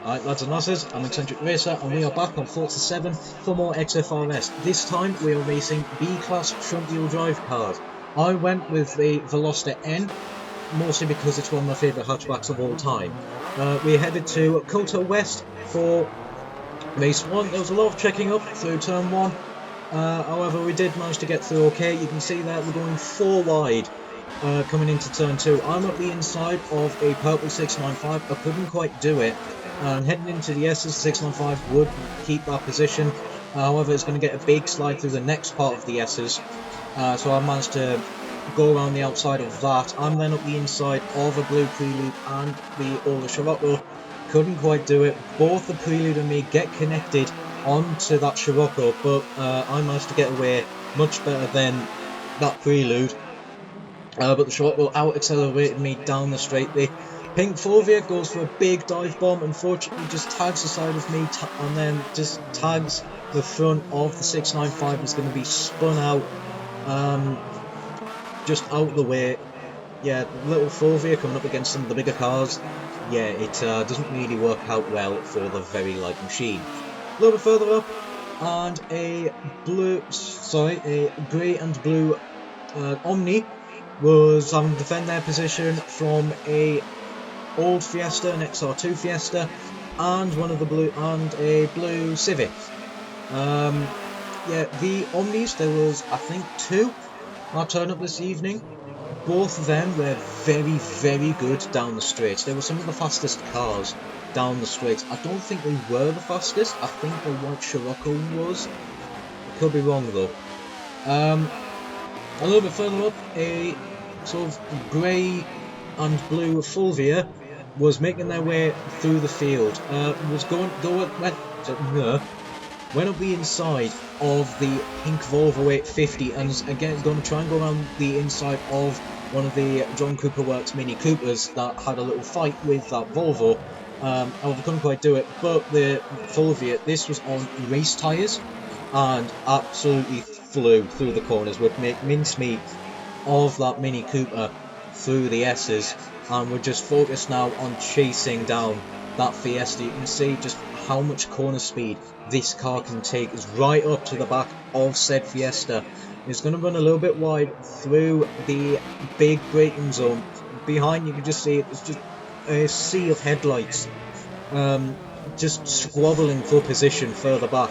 Alright lads and lasses, I'm Xcentric Racer and we are back on Forza 7 for more XFRS. This time we are racing B-Class front wheel drive cars. I went with the Veloster N, mostly because it's one of my favourite hatchbacks of all time. We headed to Coulter West for race 1. There was a lot of checking up through turn 1, however we did manage to get through okay. You can see that we're going 4 wide. Coming into turn 2, I'm at the inside of a purple 695, I couldn't quite do it, and heading into the S's, 695 would keep that position, however it's going to get a big slide through the next part of the S's, so I managed to go around the outside of that. I'm then up the inside of a blue Prelude and the older Scirocco, couldn't quite do it. Both the Prelude and me get connected onto that Scirocco, but I managed to get away much better than that Prelude. But the Scirocco out-accelerated me down the straight. The pink Forza goes for a big dive bomb, unfortunately just tags the side of me and then just tags the front of the 695. Is going to be spun out, just out the way. Yeah, little Forza coming up against some of the bigger cars. Yeah, it doesn't really work out well for the very light machine. A little bit further up, and a grey and blue Omni was having to defend their position from a old Fiesta, an XR2 Fiesta, and a blue Civic. Yeah, the Omnis, there was I think 2 that turned up this evening. Both of them were very, very good down the straights. They were some of the fastest cars down the straights. I don't think they were the fastest. I think the white Scirocco was. I could be wrong though. A little bit further up, a sort of grey and blue Fulvia was making their way through the field. Went up the inside of the pink Volvo 850 and is again going to try and go around the inside of one of the John Cooper Works Mini Coopers that had a little fight with that Volvo. However, couldn't quite do it, but the Fulvia, this was on race tyres and absolutely flew through the corners, would make mincemeat of that Mini Cooper through the S's, and we're just focused now on chasing down that Fiesta. You can see just how much corner speed this car can take. Is right up to the back of said Fiesta. It's going to run a little bit wide through the big braking zone. Behind you can just see it's just a sea of headlights, just squabbling for position further back.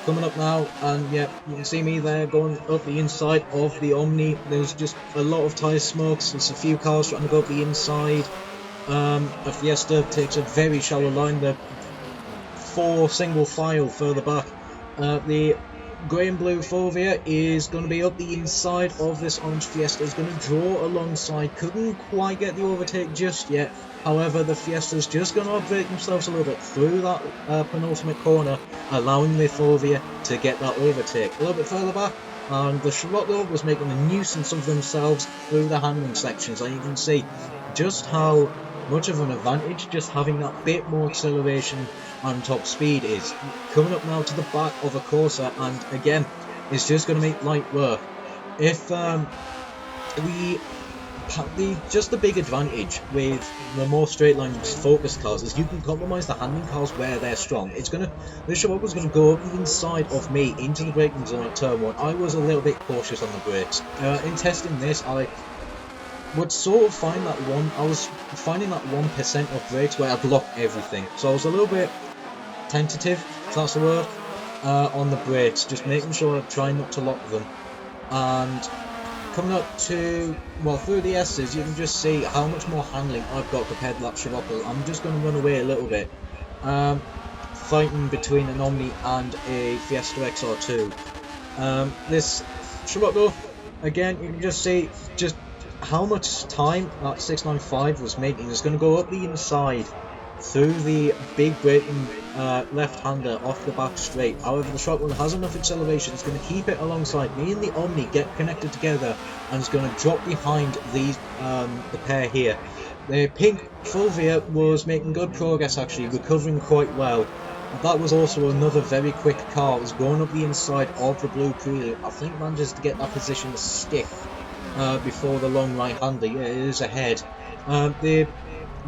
Coming up now, and yeah, you can see me there going up the inside of the Omni. There's just a lot of tyre smokes. There's a few cars trying to go up the inside. A Fiesta takes a very shallow line. The 4 single file further back. The grey and blue Fulvia is going to be up the inside of this orange Fiesta. Is going to draw alongside. Couldn't quite get the overtake just yet. However, the Fiesta's just going to upgrade themselves a little bit through that penultimate corner, allowing the Fulvia to get that overtake. A little bit further back, and the Scirocco was making a nuisance of themselves through the handling sections. And you can see just how much of an advantage just having that bit more acceleration and top speed is. Coming up now to the back of a Corsa, and again, it's just going to make light work. If the big advantage with the more straight line focused cars is you can compromise the handling cars where they're strong. The Scirocco's going to go up the inside of me into the braking zone at turn 1. I was a little bit cautious on the brakes. In testing this, I would sort of find that I was finding that 1% of brakes where I'd lock everything. So I was a little bit tentative, if that's the word, on the brakes, just making sure I try not to lock them. And coming up to, well, through the S's, you can just see how much more handling I've got compared to that Scirocco. I'm just going to run away a little bit. Fighting between an Omni and a Fiesta XR2. This Scirocco, again, you can just see just how much time that 695 was making. It's going to go up the inside through the big braking left-hander off the back straight. However, the Scirocco has enough acceleration. It's going to keep it alongside me and the Omni get connected together, and it's going to drop behind the pair here. The pink Fulvia was making good progress, actually, recovering quite well. That was also another very quick car. It was going up the inside of the blue Prelude. I think manages to get that position to stick before the long right-hander. Yeah, it is ahead. The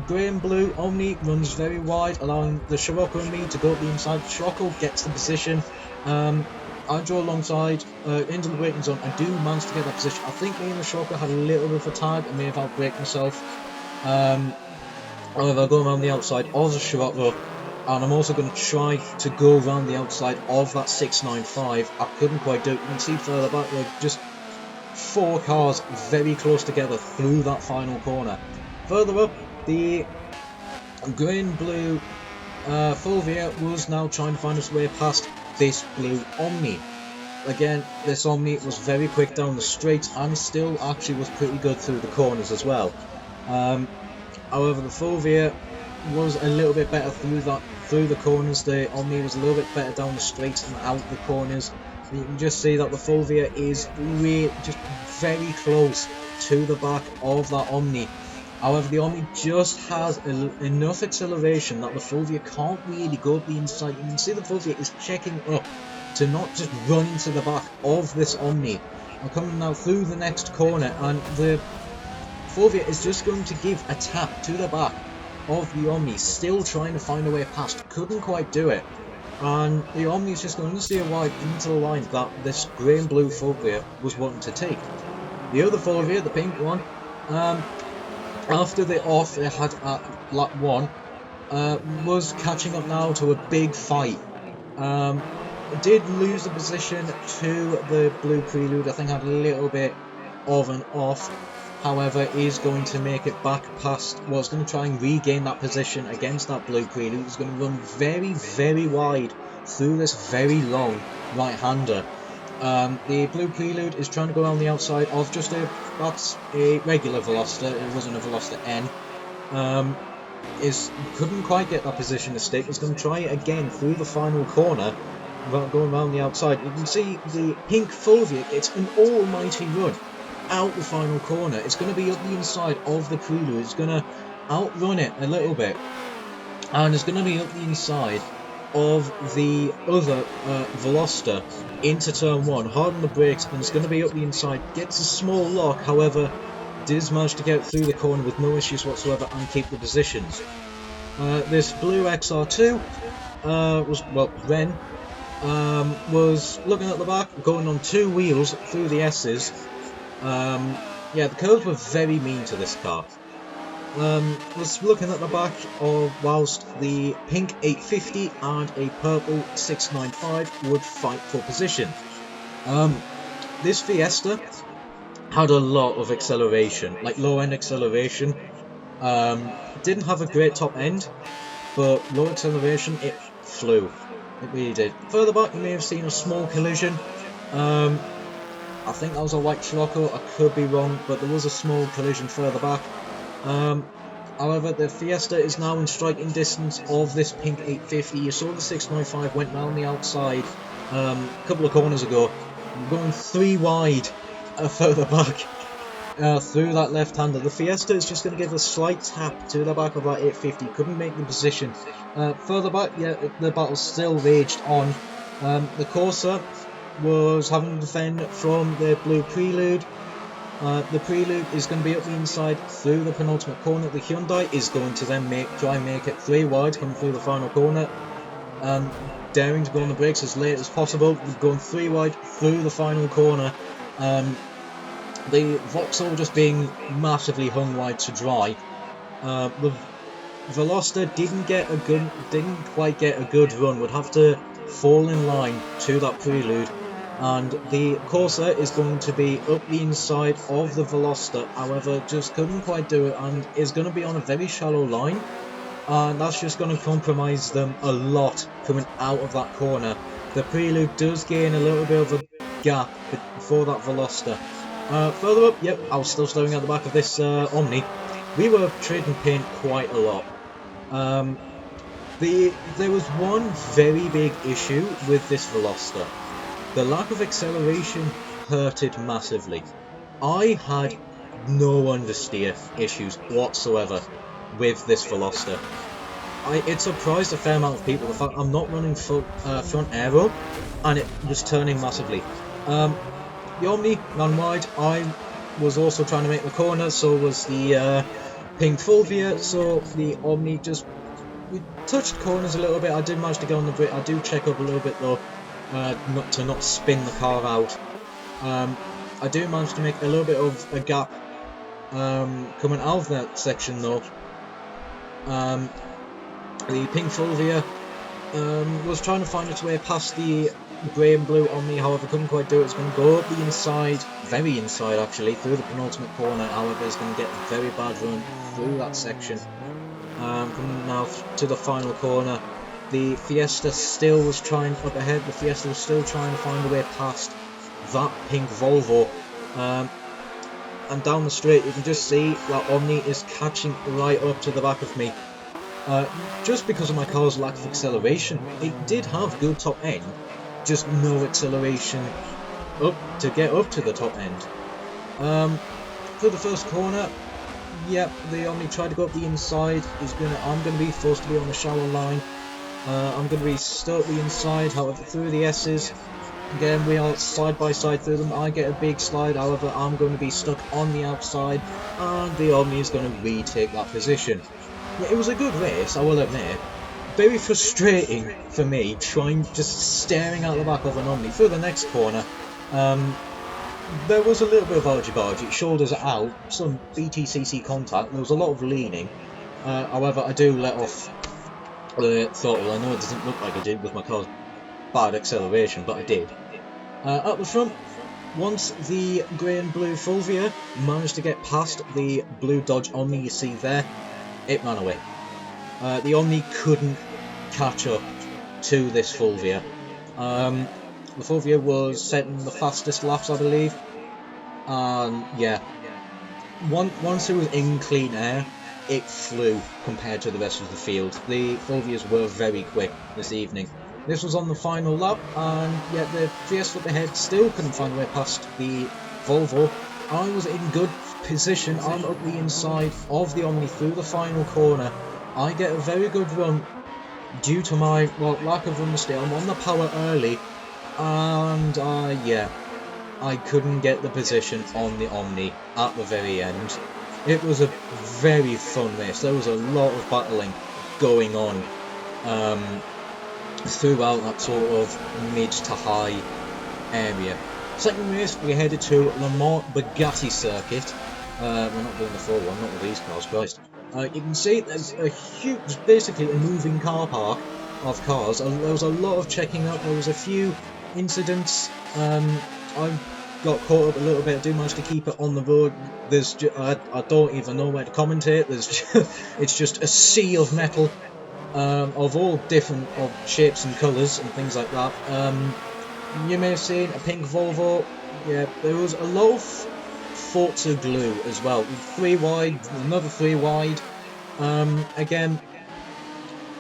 grey and blue Omni runs very wide, allowing the Scirocco and me to go up the inside. Scirocco gets the position. I draw alongside into the braking zone. I do manage to get that position. I think me and the Scirocco had a little bit of a tag and may have outbraked myself. However, I go around the outside of the Scirocco, and I'm also going to try to go around the outside of that 695. I couldn't quite do it. You can see further back, like just 4 cars very close together through that final corner. Further up, the grey and blue Fulvia was now trying to find its way past this blue Omni. Again, this Omni was very quick down the straight and still actually was pretty good through the corners as well. However, the Fulvia was a little bit better through the corners. The Omni was a little bit better down the straights and out the corners. You can just see that the Fulvia is really just very close to the back of that Omni. However, the Omni just has enough acceleration that the Fulvia can't really go up the inside. You can see the Fulvia is checking up to not just run into the back of this Omni. I'm coming now through the next corner, and the Fulvia is just going to give a tap to the back of the Omni, still trying to find a way past. Couldn't quite do it. And the Omni is just going to steer wide into the line that this grey and blue Fulvia was wanting to take. The other Fulvia, the pink one, after the off they had at lap 1, was catching up now to a big fight. Did lose the position to the blue Prelude. I think had a little bit of an off. However, is going to make it back past, well, it's going to try and regain that position against that blue Prelude. It's going to run very, very wide through this very long right-hander. The blue Prelude is trying to go around the outside of just that's a regular Veloster. It wasn't a Veloster N. Couldn't quite get that position to stick. It's going to try it again through the final corner, going around the outside. You can see the pink Fulvia, it's an almighty run out the final corner. It's going to be up the inside of the Prelude. It's going to outrun it a little bit, and it's going to be up the inside of the other Veloster into turn 1, harden the brakes, and it's going to be up the inside. Gets a small lock, however does manage to get through the corner with no issues whatsoever and keep the positions. This blue XR2 Ren was looking at the back, going on 2 wheels through the S's. Yeah, the curves were very mean to this car. Was looking at the back of whilst the pink 850 and a purple 695 would fight for position. This Fiesta had a lot of acceleration, like low end acceleration. Didn't have a great top end, but low acceleration, it flew. It really did. Further back, you may have seen a small collision. I think that was a white Scirocco, I could be wrong, but there was a small collision further back. However, the Fiesta is now in striking distance of this pink 850. You saw the 695 went round the outside a couple of corners ago, going 3 wide further back through that left-hander. The Fiesta is just going to give a slight tap to the back of that 850, couldn't make the position. Further back, yeah, the battle still raged on. The Corsa was having to defend from the blue Prelude. The Prelude is going to be up the inside through the penultimate corner. The Hyundai is going to then try and make it 3 wide coming through the final corner, daring to go on the brakes as late as possible, going 3 wide through the final corner. The Vauxhall just being massively hung wide to dry. The Veloster didn't quite get a good run, would have to fall in line to that Prelude, and the Corsa is going to be up the inside of the Veloster, however just couldn't quite do it and is going to be on a very shallow line, and that's just going to compromise them a lot coming out of that corner. The Prelude does gain a little bit of a gap before that Veloster. Further up, yep, I was still staring at the back of this Omni. We were trading paint quite a lot. There was one very big issue with this Veloster. The lack of acceleration hurt it massively. I had no understeer issues whatsoever with this Veloster. It surprised a fair amount of people, the fact I'm not running full front aero and it was turning massively. The Omni ran wide. I was also trying to make the corner, so was the pink Fulvia, so the Omni just, we touched corners a little bit. I did manage to get on the brake. I do check up a little bit though, not spin the car out. I do manage to make a little bit of a gap coming out of that section though. The pink Fulvia was trying to find its way past the grey and blue Omni, however couldn't quite do it. It's going to go up the inside, very inside actually, through the penultimate corner. However, it's going to get a very bad run through that section. Coming now to the final corner, the Fiesta still was trying up ahead. The Fiesta was still trying to find a way past that pink Volvo. And down the straight, you can just see that Omni is catching right up to the back of me. Just because of my car's lack of acceleration. It did have good top end, just no acceleration up to get up to the top end. For the first corner, yep, the Omni tried to go up the inside. I'm gonna be forced to be on the shallow line. I'm gonna be stuck the inside. However, through the S's, again we are side by side through them. I get a big slide. However, I'm going to be stuck on the outside, and the Omni is going to retake that position. It was a good race, I will admit. Very frustrating for me, just staring out the back of an Omni. Through the next corner, there was a little bit of argy-bargy, shoulders out, some BTCC contact, there was a lot of leaning. However, I do let off the throttle. I know it doesn't look like I did with my car's bad acceleration, but I did. At the front, once the grey and blue Fulvia managed to get past the blue Dodge Omni you see there, it ran away. The Omni couldn't catch up to this Fulvia. The Fulvia was setting the fastest laps, I believe. Yeah, once it was in clean air, it flew compared to the rest of the field. The Fulvias were very quick this evening. This was on the final lap, and yet the Fiesta up ahead still couldn't find a way past the Volvo. I was in good position. I'm up the inside of the Omni through the final corner. I get a very good run due to my lack of understeer. I'm on the power early, and yeah, I couldn't get the position on the Omni at the very end. It was a very fun race. There was a lot of battling going on throughout that sort of mid to high area. Second race, we headed to Le Mans Bugatti circuit. We're not doing the full one, not with these cars, Christ. You can see there's a huge, basically a moving car park of cars. There was a lot of checking up, there was a few incidents. I got caught up a little bit. I do manage to keep it on the road. I don't even know where to commentate. It's just a sea of metal of all different shapes and colours and things like that. You may have seen a pink Volvo. Yeah, there was a lot of Forza glue as well. 3 wide, another 3 wide. Again,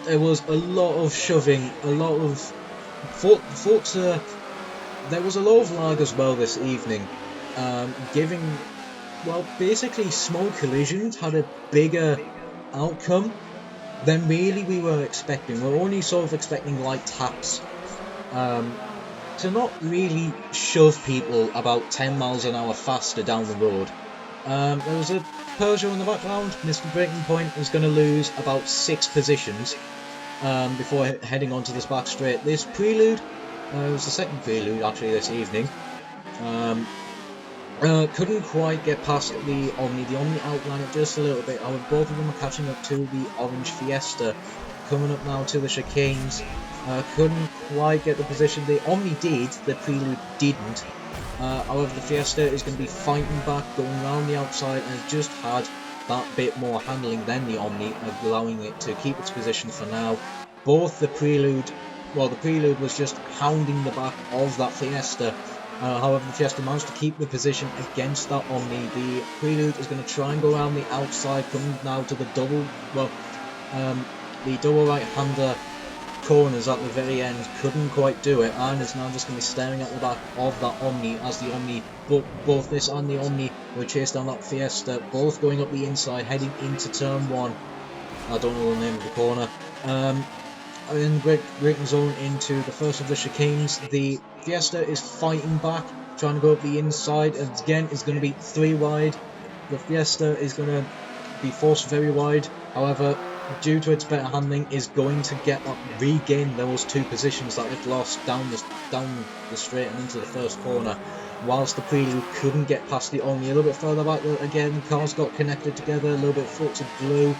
there was a lot of shoving, a lot of Forza. There was a lot of lag as well this evening, giving, basically small collisions had a bigger outcome than really we were expecting. We're only sort of expecting light taps to not really shove people about 10 miles an hour faster down the road. There was a Peugeot in the background. Mr. Breaking Point is going to lose about 6 positions before heading onto this back straight. This prelude, it was the second prelude actually this evening, couldn't quite get past the Omni. The Omni outran it just a little bit. However, both of them are catching up to the orange Fiesta. Coming up now to the chicanes. Couldn't quite get the position. The Omni did, the Prelude didn't. However, the Fiesta is going to be fighting back, going around the outside, and has just had that bit more handling than the Omni, allowing it to keep its position for now. Both the Prelude, the Prelude was just hounding the back of that Fiesta. However, the Fiesta managed to keep the position against that Omni. The Prelude is going to try and go around the outside, coming now to the double right-hander corners at the very end. Couldn't quite do it, and is now just going to be staring at the back of that Omni as the Omni, both this and the Omni were chased down that Fiesta, both going up the inside, heading into turn 1. I don't know the name of the corner. In the braking zone into the first of the chicanes, the Fiesta is fighting back, trying to go up the inside, and again it's going to be 3 wide. The Fiesta is going to be forced very wide. However, due to its better handling, is going to regain those 2 positions that it lost down the straight and into the first corner. Whilst the Prelude couldn't get past the Omni a little bit further back, again, cars got connected together, a little bit Forza blue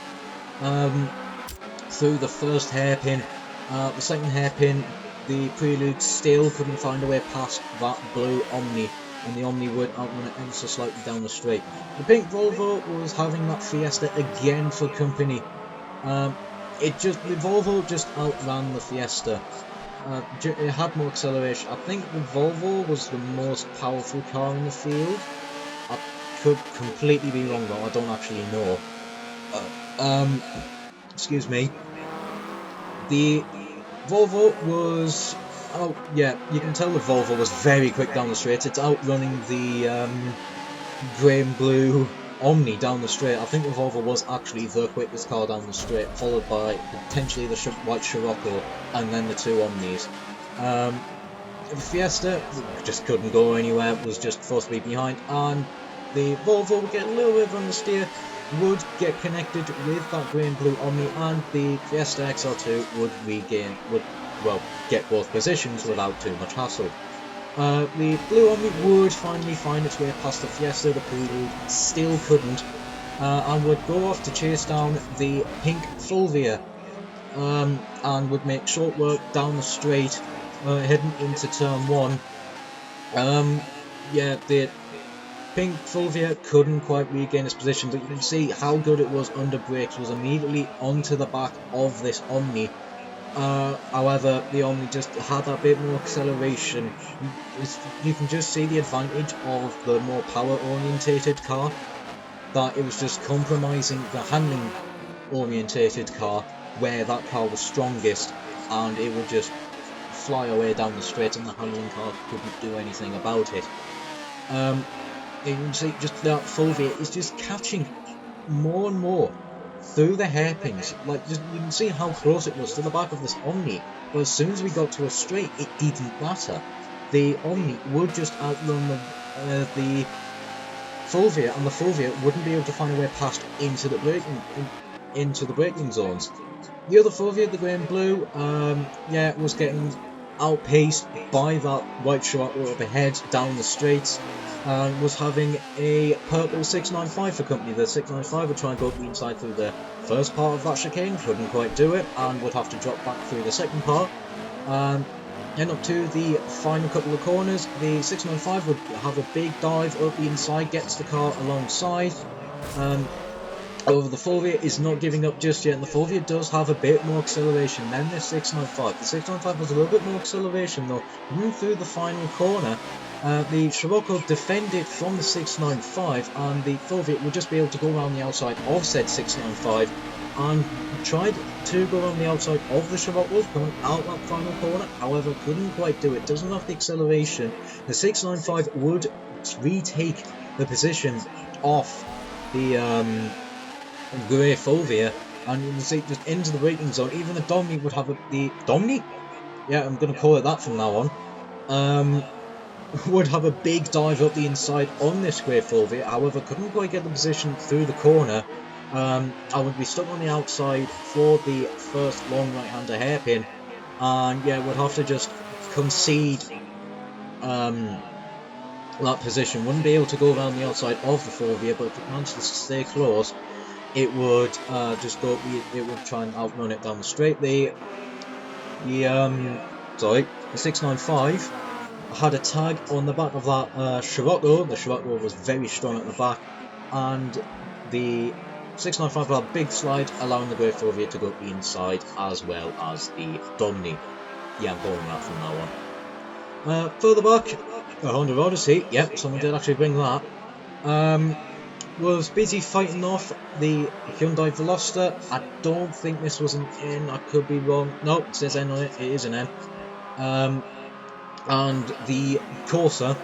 through the first hairpin. The second hairpin, the Prelude still couldn't find a way past that blue Omni, and the Omni would outrun it ever so slightly down the straight. The pink Volvo was having that Fiesta again for company. The Volvo just outran the Fiesta. It had more acceleration. I think the Volvo was the most powerful car in the field. I could completely be wrong though, I don't actually know. Excuse me. The Volvo was... oh yeah, you can tell the Volvo was very quick down the straight. It's outrunning the grey and blue Omni down the straight. I think the Volvo was actually the quickest car down the straight, followed by potentially the white Scirocco and then the 2 Omnis. The Fiesta just couldn't go anywhere, was just forced to be behind, and the Volvo would get a little bit of understeer, would get connected with that grey and blue Omni, and the Fiesta XL2 would get both positions without too much hassle. The blue Omni would finally find its way past the Fiesta. The Prelude still couldn't, and would go off to chase down the pink Fulvia, and would make short work down the straight, heading into turn 1. Yeah, the pink Fulvia couldn't quite regain its position, but you can see how good it was under brakes, was immediately onto the back of this Omni. However, the Omni just had that bit more acceleration. You can just see the advantage of the more power-orientated car, that it was just compromising the handling-orientated car, where that car was strongest, and it would just fly away down the straight, and the handling car couldn't do anything about it. You can see just that Fulvia is just catching more and more through the hairpins. Like, you can see how close it was to the back of this Omni, but as soon as we got to a straight, it didn't matter. The Omni would just outrun the Fulvia, and the Fulvia wouldn't be able to find a way past into the braking zones. The other Fulvia, the grey and blue, was getting outpaced by that white Scirocco up ahead down the straights, and was having a purple 695 for company. The 695 would try and go up the inside through the first part of that chicane, couldn't quite do it, and would have to drop back through the second part. And up to the final couple of corners, the 695 would have a big dive up the inside, gets the car alongside. However, the Fulvia is not giving up just yet, and the Fulvia does have a bit more acceleration than the 695. The 695 has a little bit more acceleration though. Coming through the final corner, the Scirocco defended from the 695, and the Fulvia would just be able to go around the outside of said 695, and tried to go around the outside of the Scirocco coming out that final corner, however couldn't quite do it, doesn't have the acceleration. The 695 would retake the position off the grey Fulvia, and you can see just into the braking zone. Even the Domni would have the Domni? Yeah, I'm going to call it that from now on. Would have a big dive up the inside on this grey Fulvia, however couldn't quite get the position through the corner. I would be stuck on the outside for the first long right-hander hairpin, and yeah, would have to just concede that position. Wouldn't be able to go around the outside of the Fulvia, but if it managed to stay close, it would just go. It would try and outrun it down the straight. The 695 had a tag on the back of that Scirocco. The Scirocco was very strong at the back, and the 695 had a big slide, allowing the grey Fulvia to go up the inside, as well as the Domni. Yeah, I'm calling that from now on. Further back, a Honda Odyssey. Yep, someone did actually bring that. Was busy fighting off the Hyundai Veloster. I don't think this was an N, I could be wrong. Nope, it says N on it, it is an N. And the Corsa.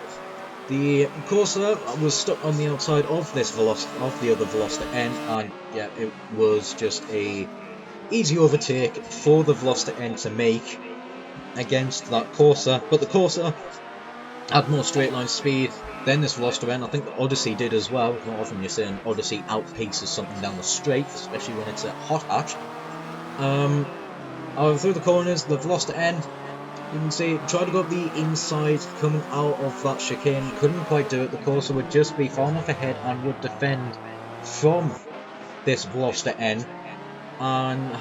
The Corsa was stuck on the outside of this of the other Veloster N, and yeah, it was just a easy overtake for the Veloster N to make against that Corsa. But the Corsa had more straight line speed Then this Veloster end, I think the Odyssey did as well. Not often you see an Odyssey outpaces something down the straight, especially when it's a hot hatch. Through the corners, the Veloster end, you can see, tried to go up the inside, coming out of that chicane, couldn't quite do it. The Corsa would just be far enough ahead and would defend from this Veloster end, and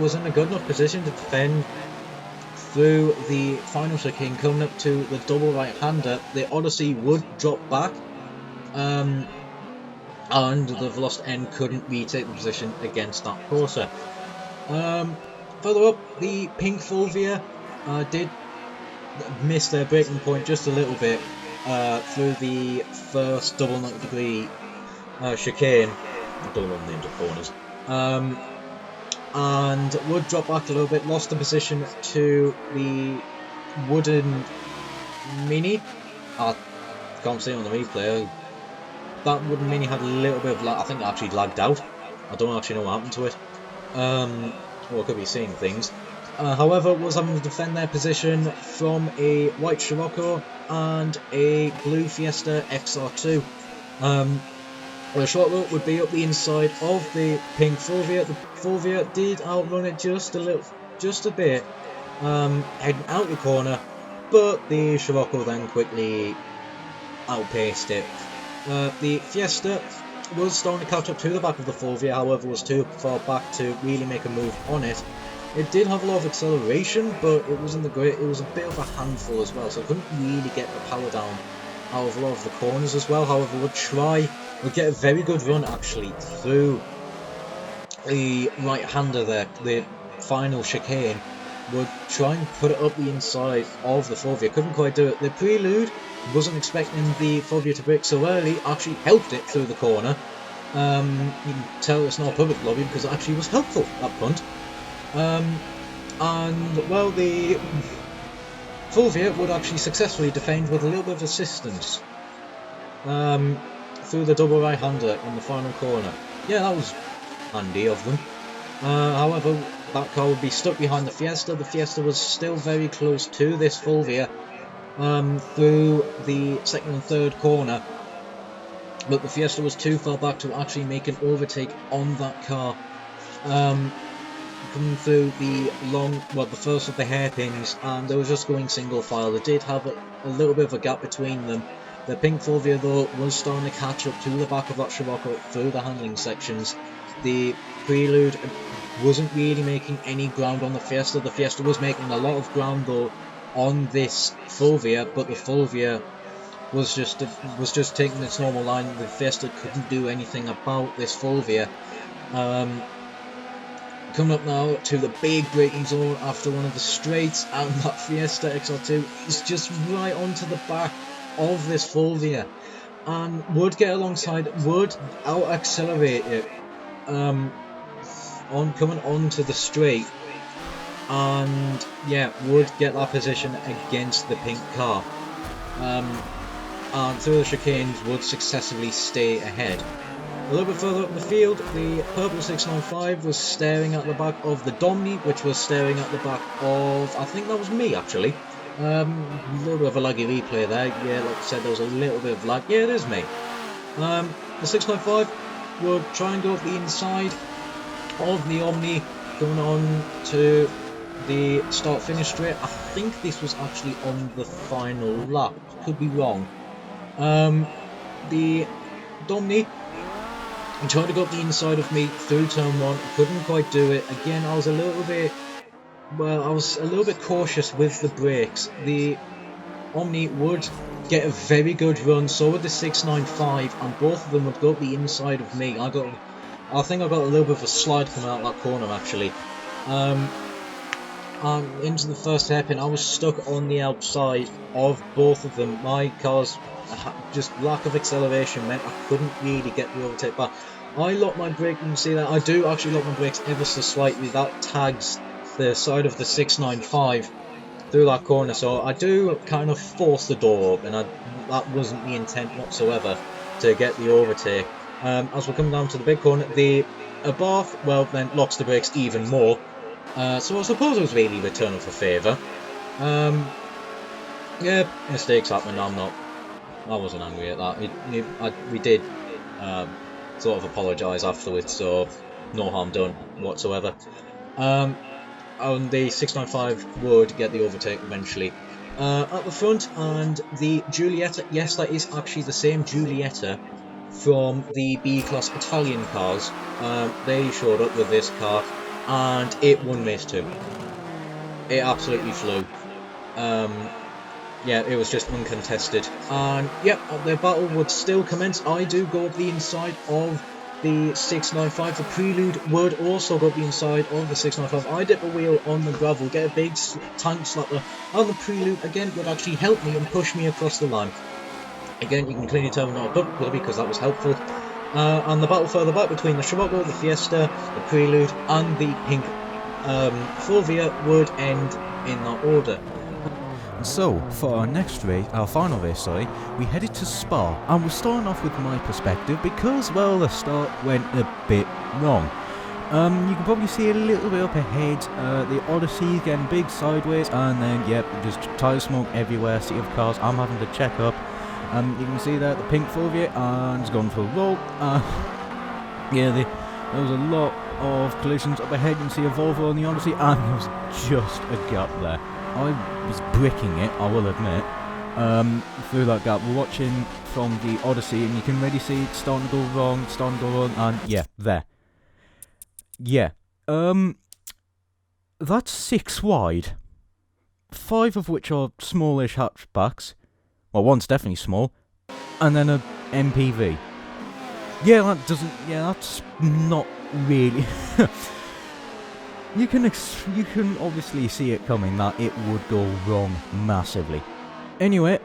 was in a good enough position to defend through the final chicane, coming up to the double right-hander. The Odyssey would drop back, and the Veloster end couldn't retake the position against that Corsa. Further up, the pink Fulvia did miss their braking point just a little bit through the first double 90-degree chicane. I don't know the names of corners. And would drop back a little bit, lost the position to the wooden Mini. I can't see it on the replay. That wooden Mini had a little bit of lag. I think it actually lagged out. I don't actually know what happened to it. Well, I could be seeing things. However, was having to defend their position from a white Scirocco and a blue Fiesta XR2. The short route would be up the inside of the pink Fulvia. The Fulvia did outrun it just a bit, heading out the corner, but the Scirocco then quickly outpaced it. The Fiesta was starting to catch up to the back of the Fulvia, however was too far back to really make a move on it. It did have a lot of acceleration, but it wasn't the great. It was a bit of a handful as well, so it couldn't really get the power down out of a lot of the corners as well. However, would get a very good run actually through the right-hander there. The final chicane would try and put it up the inside of the Fulvia. Couldn't quite do it. The Prelude wasn't expecting the Fulvia to brake so early. Actually helped it through the corner. You can tell it's not a public lobby because it actually was helpful, that punt. And well, the Fulvia would actually successfully defend with a little bit of assistance through the double right-hander in the final corner. Yeah, that was handy of them. However, that car would be stuck behind the Fiesta. The Fiesta was still very close to this Fulvia through the second and third corner, but the Fiesta was too far back to actually make an overtake on that car. Coming through the the first of the hairpins, and they were just going single file. They did have a little bit of a gap between them. The pink Fulvia though was starting to catch up to the back of that Scirocco through the handling sections. The Prelude wasn't really making any ground on the Fiesta. The Fiesta was making a lot of ground though on this Fulvia, but the Fulvia was just taking its normal line. The Fiesta couldn't do anything about this Fulvia. Coming up now to the big braking zone after one of the straights, and that Fiesta XR2 is just right onto the back of this Fulvia and would get alongside, would out accelerate it coming onto the straight, and yeah, would get that position against the pink car, and through the chicanes would successfully stay ahead. A little bit further up the field, the purple 695 was staring at the back of the Domni, which was staring at the back of, I think that was me actually. A little bit of a laggy replay there. Yeah, like I said, there was a little bit of lag. Yeah, it is me. The 695 would try and go up the inside of the Omni, going on to the start-finish straight. I think this was actually on the final lap. Could be wrong. The Domni tried to go up the inside of me through turn 1. Couldn't quite do it. Again, I was a little bit cautious with the brakes. The Omni would get a very good run, so would the 695, and both of them would go up the inside of me. I think I got a little bit of a slide coming out that corner actually. And into the first hairpin, I was stuck on the outside of both of them. My car's just lack of acceleration meant I couldn't really get the overtake back. I locked my brake, you can see that I do actually lock my brakes ever so slightly. That tags the side of the 695 through that corner, so I do kind of force the door open. That wasn't the intent whatsoever to get the overtake. As we're coming down to the big corner, the Abarth, well, then locks the brakes even more. So I suppose it was really returning for favour. Yeah, mistakes happen. I'm not wasn't angry at that. We did sort of apologise afterwards, so no harm done whatsoever. And the 695 would get the overtake eventually. At the front, and the Giulietta, yes, that is actually the same Giulietta from the B-Class Italian cars. They showed up with this car, and it won race 2. It absolutely flew. Yeah, it was just uncontested. And yep, the battle would still commence. I do go up the inside of the 695. The Prelude would also go up the inside of the 695. I dip a wheel on the gravel, get a big tank slapper, and the Prelude again would actually help me and push me across the line. Again, you can clearly tell I'm not a butt plug because that was helpful. And the battle further back between the Scirocco, the Fiesta, the Prelude, and the pink Fulvia would end in that order. So, for our next race, our final race, we headed to Spa, and we're starting off with my perspective because, well, the start went a bit wrong. You can probably see a little bit up ahead, the Odyssey getting big sideways, and then, yep, just tyre smoke everywhere, sea of cars. I'm having to check up. You can see that the pink Fulvia, and it's gone for a roll. Yeah, there was a lot of collisions up ahead. You can see a Volvo on the Odyssey, and there was just a gap there. I was bricking it, I will admit, through that gap. We're watching from the Odyssey, and you can really see it's starting to go wrong, and yeah, there. Yeah, that's 6 wide, 5 of which are smallish hatchbacks. Well, one's definitely small, and then a MPV. Yeah, that's not really... You can obviously see it coming that it would go wrong massively. Anyway,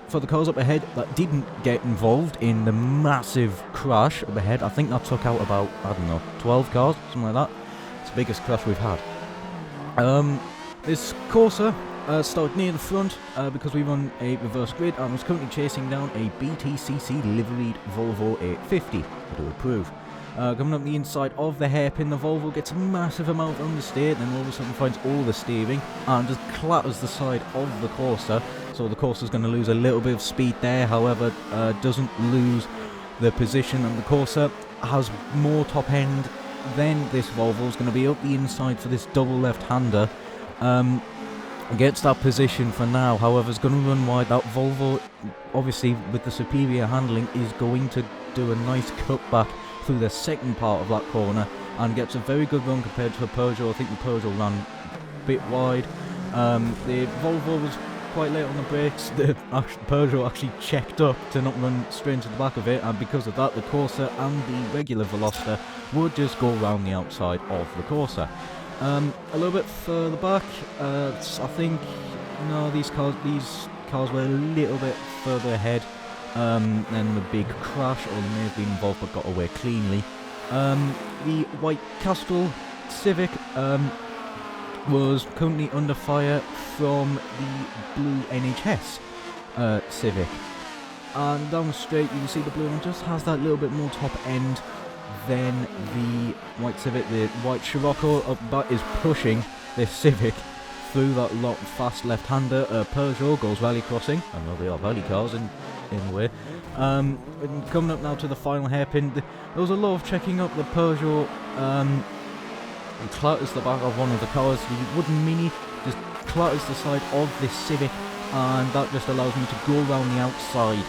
for the cars up ahead that didn't get involved in the massive crash up ahead, I think that took out about, I don't know, 12 cars, something like that. It's the biggest crash we've had. This Corsa started near the front because we run a reverse grid and was currently chasing down a BTCC liveried Volvo 850 to approve. Coming up the inside of the hairpin, the Volvo gets a massive amount of understeer, then all of a sudden finds all the steering and just clatters the side of the Corsa. So the Corsa's going to lose a little bit of speed there, however, doesn't lose the position, and the Corsa has more top end than this Volvo. Is going to be up the inside for this double left-hander. Gets that position for now, however, is going to run wide. That Volvo, obviously with the superior handling, is going to do a nice cutback through the second part of that corner and gets a very good run compared to a Peugeot. I think the Peugeot ran a bit wide. The Volvo was quite late on the brakes. The Peugeot actually checked up to not run straight into the back of it, and because of that the Corsa and the regular Veloster would just go around the outside of the Corsa. A little bit further back, I think, no, these cars were a little bit further ahead than the big crash, or they may have been involved but got away cleanly. The white Castrol Civic was currently under fire from the blue NHS Civic. And down the straight you can see the blue one just has that little bit more top end than the white Civic. The white Scirocco up back is pushing this Civic through that lot fast left-hander. Peugeot goes rally crossing. I know they are rally cars in a way. And coming up now to the final hairpin, there was a lot of checking up. The Peugeot clatters the back of one of the cars. The wooden Mini just clatters the side of this Civic, and that just allows me to go around the outside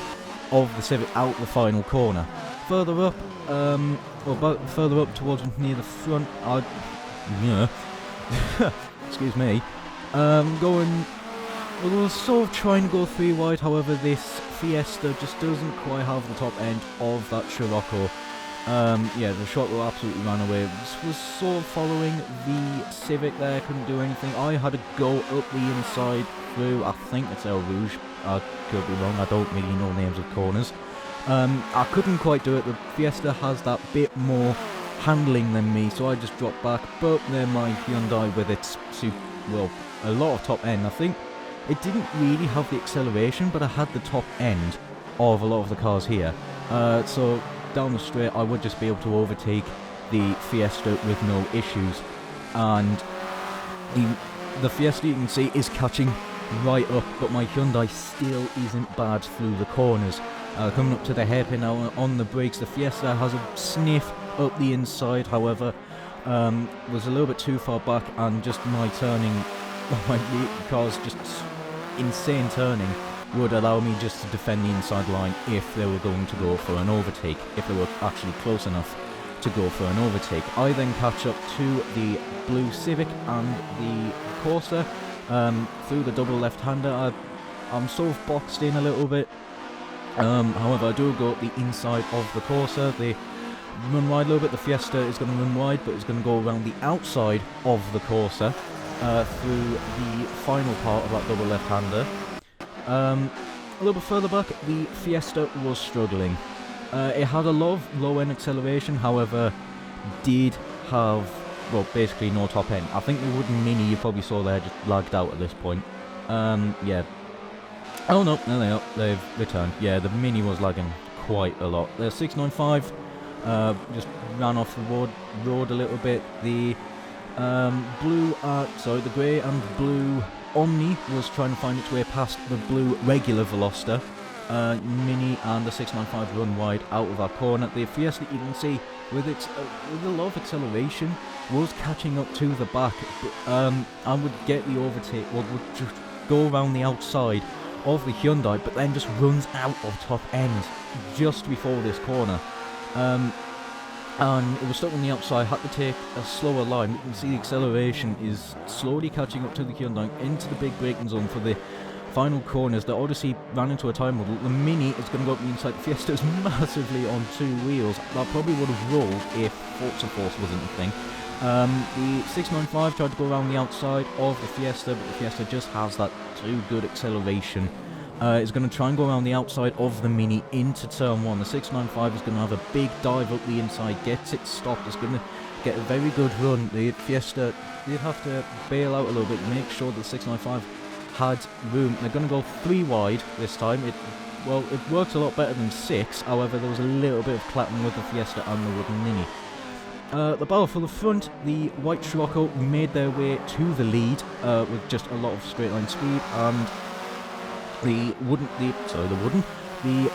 of the Civic out the final corner. Further up, further up towards near the front, excuse me, we're sort of trying to go 3 wide, however this Fiesta just doesn't quite have the top end of that Scirocco. Yeah, the Scirocco absolutely ran away. Was sort of following the Civic there, couldn't do anything. I had to go up the inside through, I think it's El Rouge, I could be wrong, I don't really know names of corners. I couldn't quite do it. The Fiesta has that bit more handling than me, so I just dropped back. But then my Hyundai with its, well, a lot of top end. I think it didn't really have the acceleration, but I had the top end of a lot of the cars here. So down the straight, I would just be able to overtake the Fiesta with no issues. And the Fiesta, you can see, is catching right up, but my Hyundai still isn't bad through the corners. Coming up to the hairpin now on the brakes, the Fiesta has a sniff up the inside, however, was a little bit too far back, and just my turning, my car's just insane turning would allow me just to defend the inside line if they were going to go for an overtake, if they were actually close enough to go for an overtake. I then catch up to the blue Civic and the Corsa through the double left-hander. I'm sort of boxed in a little bit. However, I do go up the inside of the Corsa. They run wide a little bit. The Fiesta is going to run wide, but it's going to go around the outside of the Corsa through the final part of that double left-hander. A little bit further back, the Fiesta was struggling. It had a lot of low-end acceleration, however, did have, well, basically no top end. I think the wooden Mini you probably saw there just lagged out at this point. Yeah. Oh no, no they are. They've returned. Yeah, the Mini was lagging quite a lot. The 695 just ran off the road a little bit. The the grey and blue Omni was trying to find its way past the blue regular Veloster. Mini and the 695 run wide out of our corner. The Fiesta, you can see, with a lot of acceleration, was catching up to the back. But, I would get the overtake, would just go around the outside of the Hyundai, but then just runs out of top end just before this corner. And it was stuck on the outside, had to take a slower line. You can see the acceleration is slowly catching up to the Hyundai into the big braking zone for the final corners. The Odyssey ran into a time model. The Mini is going to go up the inside. The Fiesta is massively on two wheels. That probably would have rolled if Forza wasn't a thing. The 695 tried to go around the outside of the Fiesta, but the Fiesta just has that too good acceleration. It's going to try and go around the outside of the Mini into turn 1. The 695 is going to have a big dive up the inside, gets it stopped. It's going to get a very good run. The Fiesta did have to bail out a little bit, make sure that the 695 had room. They're going to go 3 wide this time. It worked a lot better than 6. However, there was a little bit of clapping with the Fiesta and the wooden Mini. The battle for the front, the white Scirocco made their way to the lead with just a lot of straight line speed, and the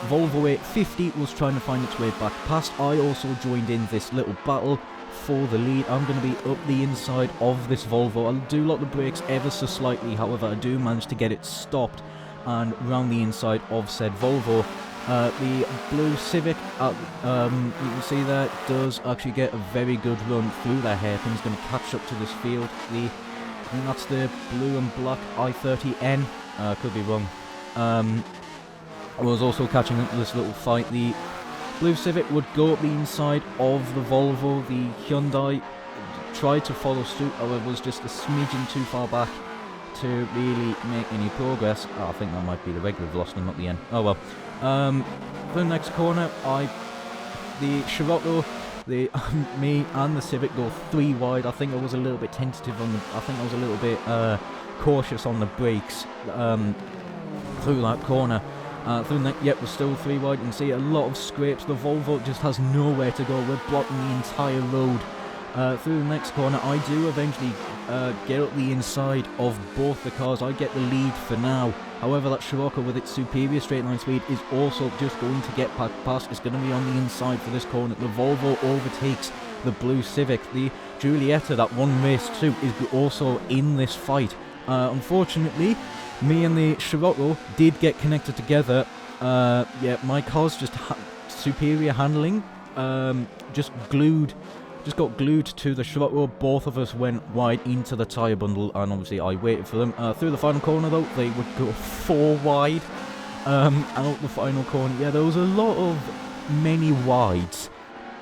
Volvo 850 was trying to find its way back past. I also joined in this little battle for the lead. I'm going to be up the inside of this Volvo. I'll do lock the brakes ever so slightly, however I do manage to get it stopped and round the inside of said Volvo. The blue Civic, you can see there, does actually get a very good run through their hairpin. It's going to catch up to this field. I think that's the blue and black i30N, could be wrong. I was also catching up to this little fight. The blue Civic would go up the inside of the Volvo. The Hyundai tried to follow suit, however was just a smidgen too far back to really make any progress. Oh, I think that might be the regular Veloster, not the N. Oh well. For the next corner, the Scirocco, me and the Civic go 3 wide. I think I was a little bit tentative I think I was a little bit cautious on the brakes through that corner. Yep, we're still 3 wide. You can see a lot of scrapes. The Volvo just has nowhere to go. We're blocking the entire road. Through the next corner, I do eventually get up the inside of both the cars. I get the lead for now. However, that Scirocco with its superior straight line speed is also just going to get past. It's going to be on the inside for this corner. The Volvo overtakes the blue Civic. The Giulietta that won race 2 is also in this fight. Unfortunately, me and the Scirocco did get connected together. Yeah, my car's just superior handling. Just got glued to the Scirocco. Both of us went wide into the tyre bundle, and obviously I waited for them. Through the final corner though, they would go 4 wide. Out the final corner, yeah, there was a lot of many wides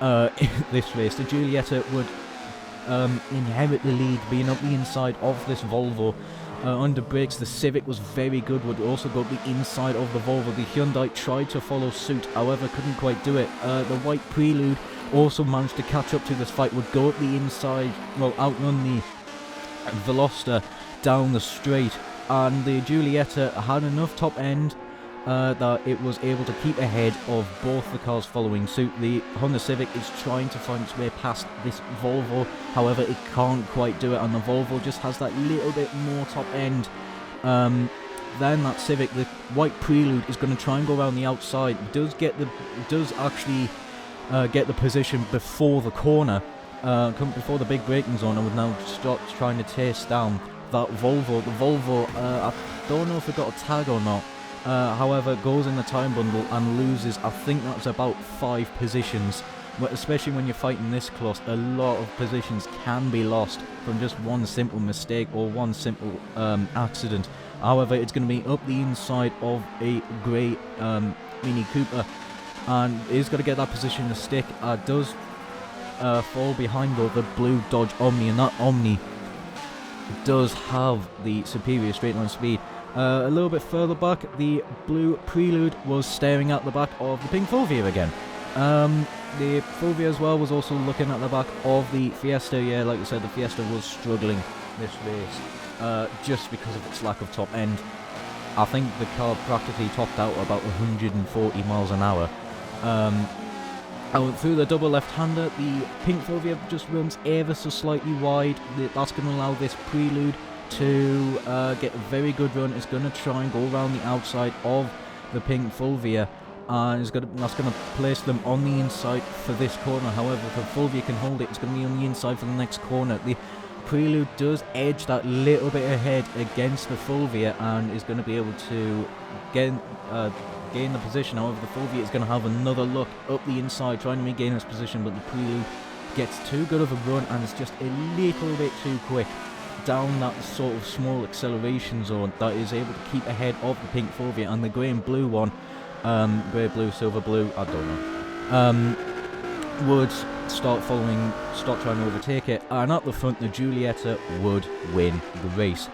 in this race. The Giulietta would inherit the lead, being up the inside of this Volvo. Under brakes, the Civic was very good, would also go up the inside of the Volvo. The Hyundai tried to follow suit, however couldn't quite do it. The white Prelude also managed to catch up to this fight, would go up the inside, well, outrun the Veloster down the straight, and the Giulietta had enough top end that it was able to keep ahead of both the cars following suit. The Honda Civic is trying to find its way past this Volvo, however it can't quite do it, and the Volvo just has that little bit more top end then that Civic, the white Prelude, is going to try and go around the outside. Does actually get the position before the corner, before the big braking zone, and would now start trying to chase down that Volvo. The Volvo, I don't know if it got a tag or not. However, goes in the time bundle and loses, I think that's about 5 positions. But especially when you're fighting this close, a lot of positions can be lost from just one simple mistake or one simple accident. However, it's going to be up the inside of a grey Mini Cooper, and he's got to get that position to stick. Does fall behind though the blue Dodge Omni, and that Omni does have the superior straight line speed. A little bit further back, the blue Prelude was staring at the back of the pink Fulvia again. The Fulvia as well was also looking at the back of the Fiesta. Yeah, like I said, the Fiesta was struggling this race just because of its lack of top end. I think the car practically topped out about 140 miles an hour. Through the double left-hander, the pink Fulvia just runs ever so slightly wide. That's going to allow this Prelude to get a very good run. It's going to try and go around the outside of the pink Fulvia, and that's going to place them on the inside for this corner. However, if the Fulvia can hold it, it's going to be on the inside for the next corner. The Prelude does edge that little bit ahead against the Fulvia and is going to be able to gain the position. However, the Fulvia is going to have another look up the inside, trying to regain its position, but the Prelude gets too good of a run and is just a little bit too quick down that sort of small acceleration zone that is able to keep ahead of the pink Fulvia. And the grey and blue one, grey, blue, silver, blue, I don't know, would start trying to overtake it, and at the front the Giulietta would win the race.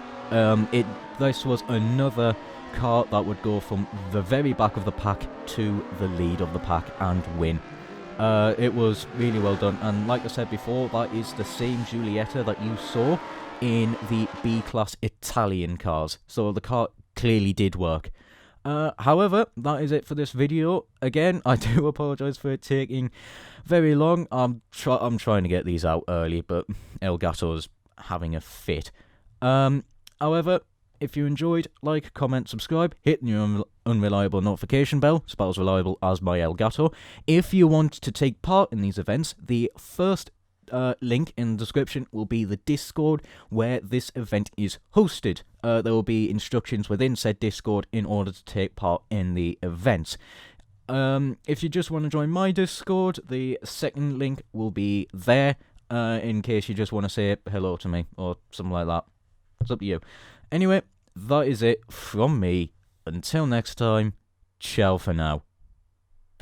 This was another car that would go from the very back of the pack to the lead of the pack and win. It was really well done, and like I said before, that is the same Giulietta that you saw in the B-Class Italian cars, so the car clearly did work. However, that is it for this video. Again, I do apologise for it taking very long. I'm trying to get these out early, but Elgato's having a fit. However, if you enjoyed, like, comment, subscribe, hit the unreliable notification bell, it's about as reliable as my Elgato. If you want to take part in these events, the first link in the description will be the Discord where this event is hosted. There will be instructions within said Discord in order to take part in the events. If you just want to join my Discord, the second link will be there, in case you just want to say hello to me or something like that. It's up to you. Anyway, that is it from me. Until next time, ciao for now.